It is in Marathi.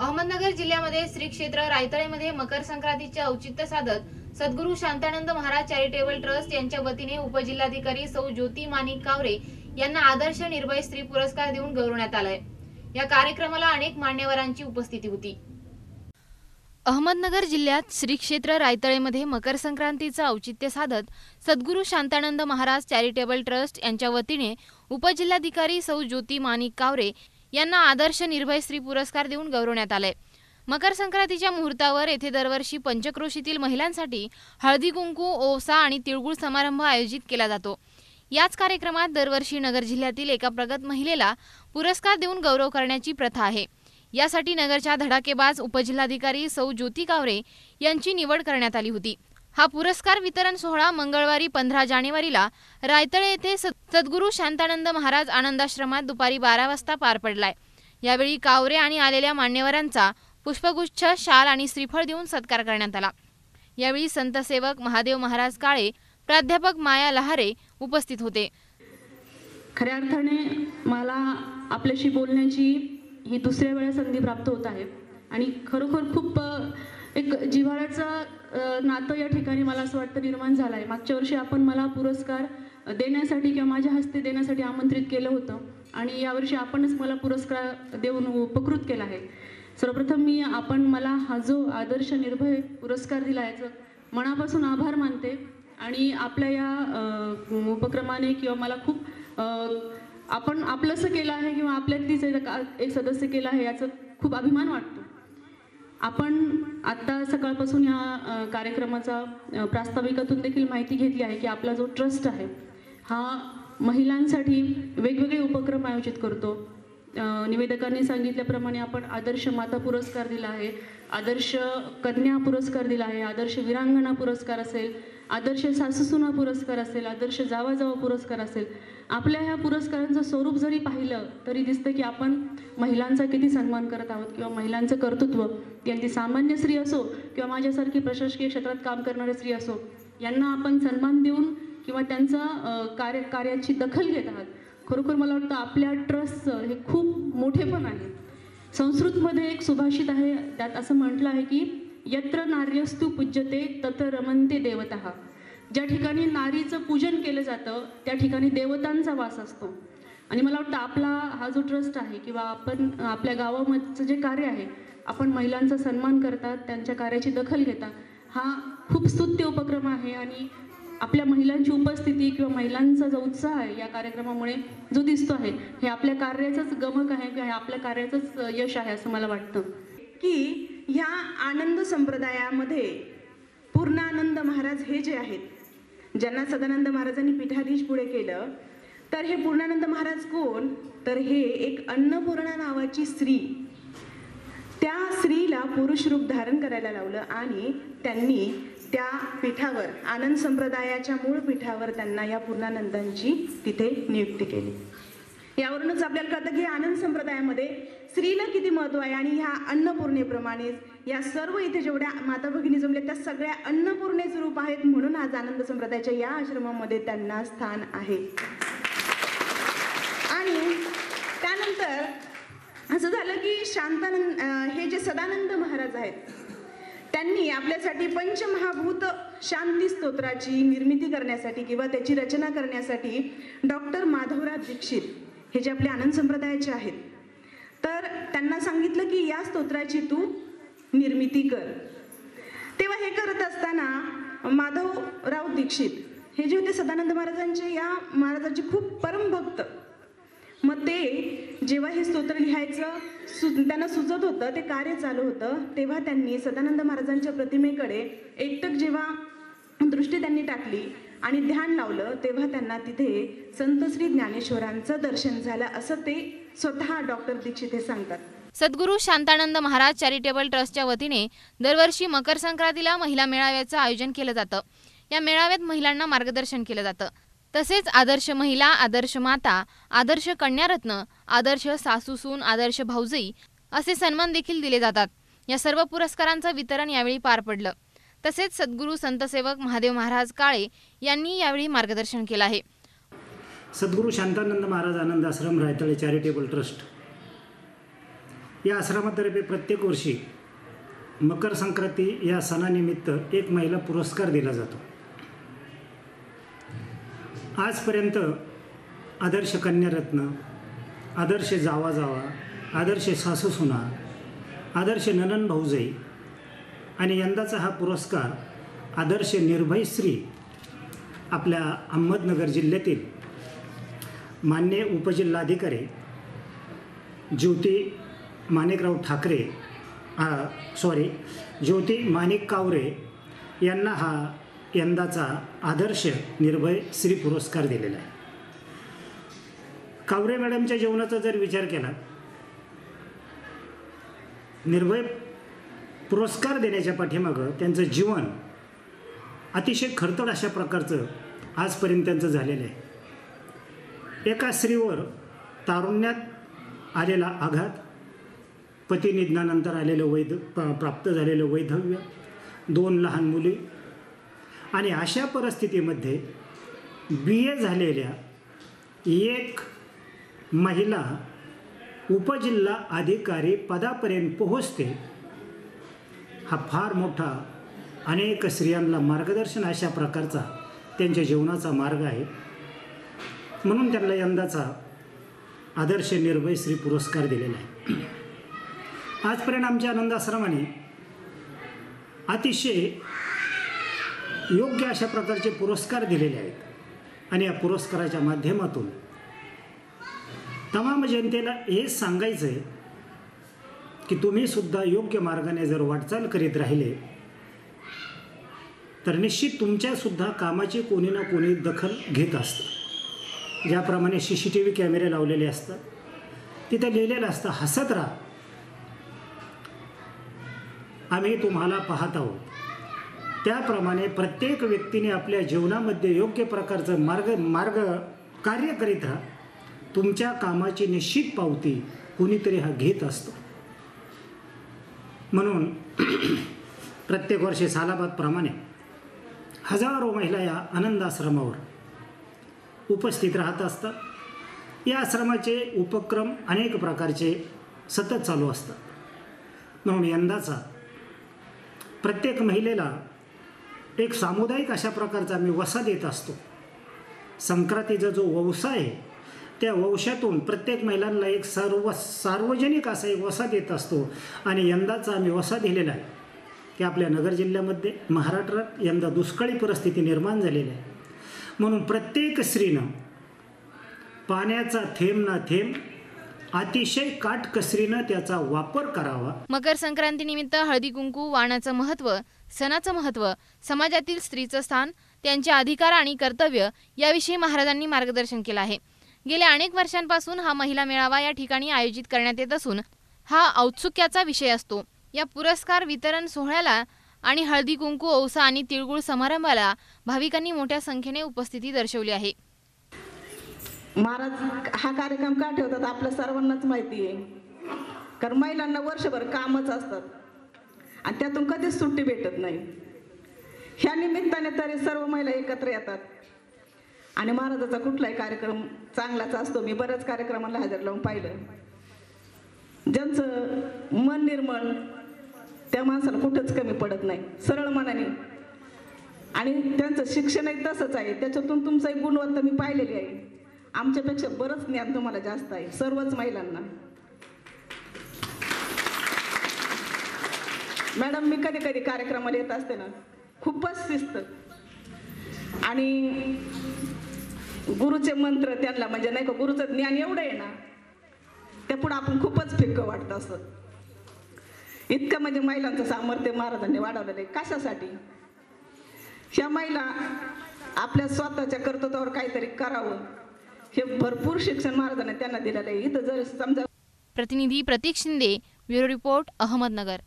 अहमदनगर जिल्ह्यामध्ये श्री क्षेत्र रायतळेमध्ये मकर संक्रांतीचे औचित्य साधत सद्गुरू शांतानंद महाराज चॅरिटेबल ट्रस्ट यांच्या वतीने उपजिल्हाधिकारी सौ ज्योती माणिक कावरे यांना आदर्श निर्भय स्त्री पुरस्कार देऊन गौरवण्यात आलाय। या कार्यक्रमाला अनेक मान्यवरांची उपस्थिती होती। अहमदनगर जिल्ह्यात श्री क्षेत्र रायतळेमध्ये मकर संक्रांतीचे औचित्य साधत सद्गुरू शांतानंद महाराज चॅरिटेबल ट्रस्ट यांच्या वतीने उपजिल्हाधिकारी सौ ज्योती माणिक कावरे यांना आदर्श निर्भय स्त्री पुरस्कार देऊन गौरवण्यात आले। मकर संक्रांतीच्या मुहूर्तावर येथे दरवर्षी पंचक्रोशीतील महिलांसाठी हळदी कुंकू, ओवसा आणि तिळगुळ समारंभ आयोजित केला जातो। याच कार्यक्रमात दरवर्षी नगर जिल्ह्यातील एका प्रगत महिलेला पुरस्कार देऊन गौरव करण्याची प्रथा आहे। यासाठी नगरच्या धडाकेबाज उपजिल्हाधिकारी सौ ज्योती कावरे यांची निवड करण्यात आली होती। हा पुरस्कार वितरण सोहळा मंगळवारी 15 जानेवारीला रायतळे येथे सद्गुरू शांतानंद महाराज आनंदाश्रमात दुपारी 12 वाजता पार पडलाय। यावेळी कावरे आणि आलेल्या मान्यवरांचा पुष्पगुच्छ, शाल आणि श्रीफळ देऊन सत्कार करण्यात आला। यावेळी संतसेवक महादेव महाराज काळे, प्राध्यापक माया लहारे उपस्थित होते। खऱ्या अर्थाने मला आपल्याशी बोलण्याची ही दुसऱ्या वेळा संधी प्राप्त होत आहे आणि खरोखर खूप एक जिव्हाळ्याचं नातं या ठिकाणी मला असं वाटतं निर्माण झालं आहे। मागच्या वर्षी आपण मला पुरस्कार देण्यासाठी किंवा माझ्या हस्ते देण्यासाठी आमंत्रित केलं होतं आणि यावर्षी आपणच मला पुरस्कार देऊन उपकृत केला आहे। सर्वप्रथम आपण मला हा जो आदर्श निर्भय पुरस्कार दिला याचं मनापासून आभार मानते आणि आपल्या या उपक्रमाने किंवा मला खूप आपण आपलंसं केलं आहे किंवा आपल्यातलीच एक सदस्य केलं आहे याचा खूप अभिमान वाटतो। आपण आत्ता सकाळपासून या कार्यक्रमाचा प्रास्ताविकातून देखील माहिती घेतली आहे की आपला जो ट्रस्ट आहे हा महिलांसाठी वेगवेगळे उपक्रम आयोजित करतो। निवेदकांनी सांगितल्याप्रमाणे आपण आदर्श माता पुरस्कार दिला आहे, आदर्श कन्या पुरस्कार दिला आहे, आदर्श वीरांगना पुरस्कार असेल, आदर्श सासूसुना पुरस्कार असेल, आदर्श जावा जावा पुरस्कार असेल। आपल्या ह्या पुरस्कारांचं स्वरूप जरी पाहिलं तरी दिसतं की आपण महिलांचा किती सन्मान करत आहोत किंवा महिलांचं कर्तृत्व, त्यांची सामान्य स्त्री असो किंवा माझ्यासारखी प्रशासकीय क्षेत्रात काम करणारे स्त्री असो, यांना आपण सन्मान देऊन किंवा त्यांचा कार्याची दखल घेत आहात। खरोखर मला वाटतं आपल्या ट्रस्टचं हे खूप मोठेपण आहे। संस्कृतमध्ये एक सुभाषित आहे, त्यात असं म्हटलं आहे की यत्र नार्यस्तु पूज्यते तत्र रमन्ते देवतः। ज्या ठिकाणी नारीचं पूजन केलं जातं त्या ठिकाणी देवतांचा वास असतो आणि मला वाटतं आपला हा जो ट्रस्ट आहे किंवा आपण आपल्या गावामधचं जे कार्य आहे, आपण महिलांचा सन्मान करतात, त्यांच्या कार्याची दखल घेतात, हा खूप स्तुत्य उपक्रम आहे आणि आपल्या महिलांची उपस्थिती किंवा महिलांचा जो उत्साह आहे या कार्यक्रमामुळे जो दिसतो आहे हे आपल्या कार्याचंच गमक आहे किंवा आपल्या कार्याचंच यश आहे असं मला वाटतं। की ह्या आनंद संप्रदायामध्ये पूर्णानंद महाराज हे जे आहेत, ज्यांना सदानंद महाराजांनी पीठाधीश पुढे केलं, तर हे पूर्णानंद महाराज कोण, तर हे एक अन्नपूर्णा नावाची स्त्री, त्या स्त्रीला पुरुष रूप धारण करायला लावलं आणि त्यांनी त्या पीठावर आनंद संप्रदायाच्या मूळ पीठावर त्यांना या पूर्णानंदांची तिथे नियुक्ती केली। यावरूनच आपल्याला कळतं की आनंद संप्रदायामध्ये स्त्रीला किती महत्त्व आहे आणि ह्या अन्नपूर्णेप्रमाणेच या सर्व इथे जेवढ्या माता भगिनी जमल्या त्या सगळ्या अन्नपूर्णेचे रूप आहेत, म्हणून आज आनंद संप्रदायाच्या या आश्रमामध्ये त्यांना स्थान आहे। आणि त्यानंतर असं झालं की शांतानंद हे जे सदानंद महाराज आहेत त्यांनी आपल्यासाठी पंचमहाभूत शांती स्तोत्राची निर्मिती करण्यासाठी किंवा त्याची रचना करण्यासाठी डॉक्टर माधवराव दीक्षित हे जे आपले आनंद संप्रदायाचे आहेत, तर त्यांना सांगितलं की या स्तोत्राची तू निर्मिती कर। तेव्हा हे करत असताना माधवराव दीक्षित हे जे होते सदानंद महाराजांचे या महाराजांचे खूप परमभक्त, मग ते जेव्हा हे स्तोत्र लिहायचं त्यांना सुचत होतं, ते कार्य चालू होतं, तेव्हा त्यांनी सदानंद महाराजांच्या प्रतिमेकडे एकटक जेव्हा दृष्टी त्यांनी टाकली आणि ध्यान लावलं, तेव्हा त्यांना तिथे संत श्री ज्ञानेश्वरांचं दर्शन झालं असं ते स्वतः डॉक्टर दीक्षित हे सांगतात। सद्गुरू शांतानंद महाराज चॅरिटेबल ट्रस्टच्या वतीने दरवर्षी मकर संक्रांतीला महिला मेळाव्याचं आयोजन केलं जातं। या मेळाव्यात महिलांना मार्गदर्शन केलं जातं। तसेच आदर्श महिला, आदर्श माता, आदर्श कन्यारत्न, आदर्श सासूसून, आदर्श भाऊजाई असे सन्मान देखील दिले जातात। या सर्व पुरस्कारांचं वितरण यावेळी पार पडलं। तसेच सद्गुरू संतसेवक महादेव महाराज काळे यांनी यावेळी मार्गदर्शन केलं आहे। सद्गुरू शांतानंद महाराज आनंद आश्रम रायतळे चॅरिटेबल ट्रस्ट या आश्रमातर्फे प्रत्येक वर्षी मकर संक्रांती या सणानिमित्त एक महिला पुरस्कार दिला जातो. आजपर्यंत आदर्श कन्यारत्न, आदर्श जावा जावा, आदर्श सासू सुना, आदर्श ननन भाऊजाई आणि यंदाचा हा पुरस्कार आदर्श निर्भय स्त्री आपल्या अहमदनगर जिल्ह्यातील मान्य उपजिल्हाधिकारी ज्योती माणिकराव ठाकरे ज्योती माणिक कावरे यांना हा यंदाचा आदर्श निर्भय स्त्री पुरस्कार दिलेला आहे. कावरे मॅडमच्या जीवनाचा जर विचार केला, निर्भय पुरस्कार देण्याच्या पाठीमागं त्यांचं जीवन अतिशय खडतर अशा प्रकारचं आजपर्यंत त्यांचं झालेलं आहे. एका स्त्रीवर तारुण्यात आलेला आघात, पती निधनानंतर आलेलं प्राप्त झालेलं वैधव्य, 2 लहान मुली आणि अशा परिस्थितीमध्ये BA झालेल्या एक महिला उपजिल्हा अधिकारी पदापर्यंत पोहोचते, हा फार मोठा अनेक स्त्रियांना मार्गदर्शन अशा प्रकारचा त्यांच्या जीवनाचा मार्ग आहे. म्हणून त्यांना यंदाचा आदर्श निर्भय स्त्री पुरस्कार दिलेला आहे. आजपर्यंत आमच्या आनंद आश्रमाने अतिशय योग्य अशा प्रकारचे पुरस्कार दिलेले आहेत आणि या पुरस्काराच्या माध्यमातून तमाम जनतेला हेच सांगायचं आहे की तुम्ही सुद्धा योग्य मार्गाने जर वाटचाल करीत राहिले तर निश्चित तुमच्यासुद्धा कामाची कोणी ना कोणी दखल घेत असतं. ज्याप्रमाणे CCTV कॅमेरे लावलेले असतात, तिथं लिहिलेलं असतं, हसत राहा, आम्ही तुम्हाला पाहत आहोत. त्याप्रमाणे प्रत्येक व्यक्तीने आपल्या जीवनामध्ये योग्य प्रकारचं मार्ग कार्य करीत राहा. तुमच्या कामाची निश्चित पावती कोणीतरी हा घेत असतो. म्हणून प्रत्येक वर्षी सालाबादप्रमाणे हजारो महिला या आनंद आश्रमावर उपस्थित राहत असतात. या आश्रमाचे उपक्रम अनेक प्रकारचे सतत चालू असतात. म्हणून यंदाचा प्रत्येक महिलेला एक सामुदायिक अशा प्रकारचा आम्ही वसा देत असतो. संक्रांतीचा जो वसा आहे त्या वंशातून प्रत्येक महिलांना एक सार्वजनिक असा एक वसा देत असतो. आणि यंदाचा आम्ही वसा दिलेला आहे की आपल्या नगर जिल्ह्यामध्ये महाराष्ट्रात यंदा दुष्काळी परिस्थिती निर्माण झालेली आहे. म्हणून प्रत्येक स्त्रीनं पाण्याचा थेंब ना थेंब अतिशय काटकसरीनं त्याचा वापर करावा. मकर संक्रांती निमित्त हळदी कुंकू वाणाचं महत्त्व, सणाचं महत्त्व, समाजातील स्त्रीचं स्थान, त्यांचे अधिकार आणि कर्तव्य याविषयी महाराजांनी मार्गदर्शन केलं आहे. गेल्या अनेक वर्षांपासून हा महिला मेळावा या ठिकाणी आयोजित करण्यात येत असून हा औत्सुक्याचा विषय असतो. या पुरस्कार वितरण सोहळ्याला आणि हळदी कुंकू, औसा आणि तिळगुळ समारंभाला भाविकांनी मोठ्या संख्येने उपस्थिती दर्शवली आहे. महाराज हा कार्यक्रम का ठेवतात आपल्या सर्वांनाच माहिती आहे. कारण महिलांना वर्षभर कामच असतात आणि त्यातून कधीच सुट्टी भेटत नाही. ह्या निमित्ताने तरी सर्व महिला एकत्र येतात आणि महाराजाचा कुठलाही कार्यक्रम चांगलाच असतो. मी बऱ्याच कार्यक्रमाला हजर लावून पाहिलं. ज्यांचं मन निर्मळ त्या माणसाला कुठंच कमी पडत नाही, सरळ मनाने. आणि त्यांचं शिक्षणही तसंच आहे. त्याच्यातून तुमचं एक गुणवत्ता मी पाहिलेली आहे. आमच्यापेक्षा बरंच ज्ञान तुम्हाला जास्त आहे सर्वच महिलांना. मॅडम, मी कधी कधी कार्यक्रमाला येत असते ना, खूपच शिस्त आणि गुरुचे मंत्र त्यांना म्हणजे नाही का, गुरुचं ज्ञान एवढं आहे ना, त्या पुढे आपण खूपच फिक्कं वाटतं असं. इतकं म्हणजे महिलांचं सामर्थ्य महाराजांनी वाढवलेलं आहे. कशासाठी? ह्या महिला आपल्या स्वतःच्या कर्तृत्वावर काहीतरी करावं हे भरपूर शिक्षण महाराजांनी त्यांना दिलेलं आहे. इथं जर समजा. प्रतिनिधी प्रतीक शिंदे, ब्युरो रिपोर्ट, अहमदनगर.